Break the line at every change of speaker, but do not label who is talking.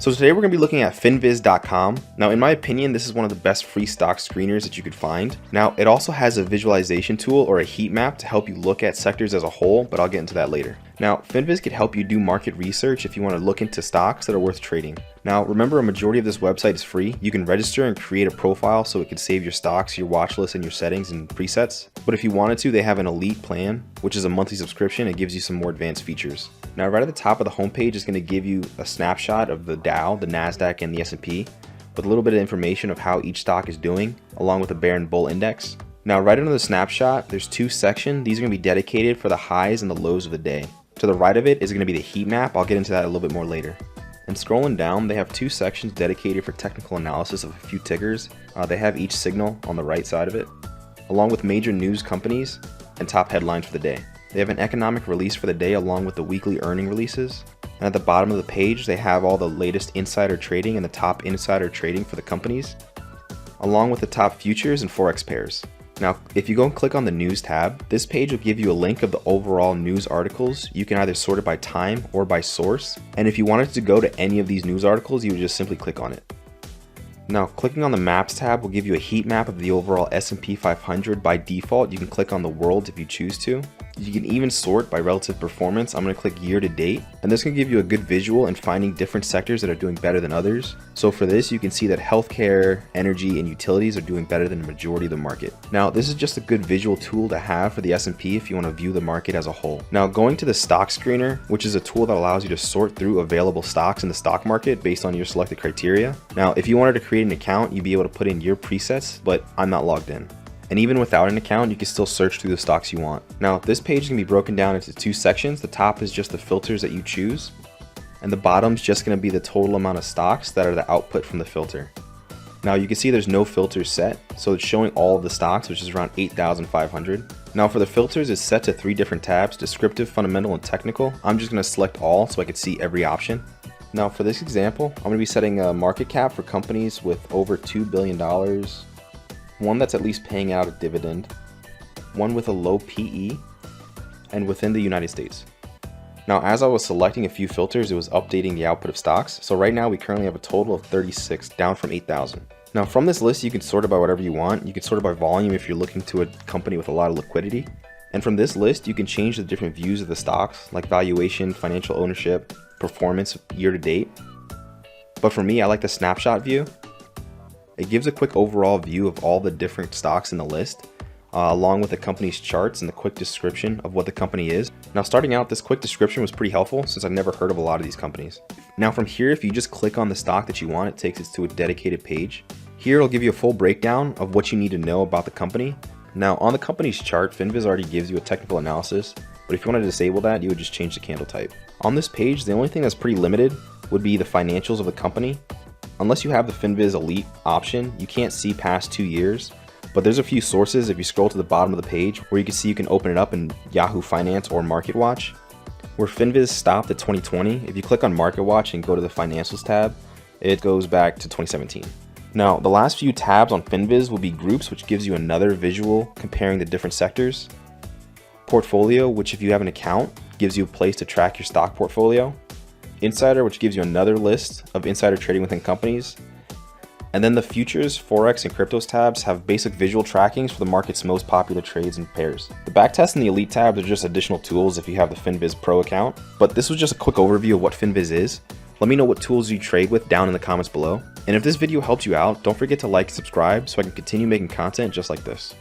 So today we're going to be looking at Finviz.com. Now in my opinion, this is one of the best free stock screeners that you could find. Now it also has a visualization tool or a heat map to help you look at sectors as a whole, but I'll get into that later. Now Finviz could help you do market research if you want to look into stocks that are worth trading. Now remember, a majority of this website is free. You can register and create a profile so it can save your stocks, your watch list, and your settings and presets. But if you wanted to, they have an elite plan, which is a monthly subscription. It gives you some more advanced features. Now right at the top of the homepage is going to give you a snapshot of the Dow, the Nasdaq, and the S&P with a little bit of information of how each stock is doing, along with the bear and bull index. Now right under the snapshot, there's two sections. These are going to be dedicated for the highs and the lows of the day. To the right of it is going to be the heat map. I'll get into that a little bit more later. And scrolling down, they have two sections dedicated for technical analysis of a few tickers. They have each signal on the right side of it, along with major news companies and top headlines for the day. They have an economic release for the day along with the weekly earning releases. And at the bottom of the page, they have all the latest insider trading and the top insider trading for the companies, along with the top futures and forex pairs. Now, if you go and click on the news tab, this page will give you a link of the overall news articles. You can either sort it by time or by source. And if you wanted to go to any of these news articles, you would just simply click on it. Now, clicking on the Maps tab will give you a heat map of the overall S&P 500 by default. You can click on the world if you choose to. You can even sort by relative performance. I'm going to click year to date, and this can give you a good visual in finding different sectors that are doing better than others. So for this, you can see that healthcare, energy, and utilities are doing better than the majority of the market. Now, this is just a good visual tool to have for the S&P if you want to view the market as a whole. Now, going to the stock screener, which is a tool that allows you to sort through available stocks in the stock market based on your selected criteria. Now, if you wanted to create an account, you'd be able to put in your presets, but I'm not logged in. And even without an account, you can still search through the stocks you want. Now, this page can be broken down into two sections. The top is just the filters that you choose, and the bottom's just going to be the total amount of stocks that are the output from the filter. Now, you can see there's no filters set, so it's showing all of the stocks, which is around 8,500. Now, for the filters, it's set to three different tabs: descriptive, fundamental, and technical. I'm just going to select all so I can see every option. Now, for this example, I'm going to be setting a market cap for companies with over $2 billion. One that's at least paying out a dividend, one with a low PE, and within the United States. Now, as I was selecting a few filters, it was updating the output of stocks. So right now we currently have a total of 36, down from 8,000. Now from this list, you can sort it by whatever you want. You can sort it by volume if you're looking to a company with a lot of liquidity. And from this list, you can change the different views of the stocks, like valuation, financial ownership, performance year to date. But for me, I like the snapshot view. It gives a quick overall view of all the different stocks in the list, along with the company's charts and the quick description of what the company is. Now starting out, this quick description was pretty helpful since I've never heard of a lot of these companies. Now from here, if you just click on the stock that you want, it takes us to a dedicated page. Here it'll give you a full breakdown of what you need to know about the company. Now on the company's chart, Finviz already gives you a technical analysis, but if you want to disable that, you would just change the candle type. On this page, the only thing that's pretty limited would be the financials of the company. Unless you have the Finviz Elite option, you can't see past 2 years, but there's a few sources if you scroll to the bottom of the page where you can see you can open it up in Yahoo Finance or MarketWatch. Where Finviz stopped at 2020, if you click on MarketWatch and go to the Financials tab, it goes back to 2017. Now, the last few tabs on Finviz will be Groups, which gives you another visual comparing the different sectors. Portfolio, which if you have an account, gives you a place to track your stock portfolio. Insider, which gives you another list of insider trading within companies. And then the futures, forex, and cryptos tabs have basic visual trackings for the market's most popular trades and pairs. The backtest and the elite tabs are just additional tools if you have the Finviz Pro account. But this was just a quick overview of what Finviz is. Let me know what tools you trade with down in the comments below. And if this video helped you out, don't forget to like and subscribe so I can continue making content just like this.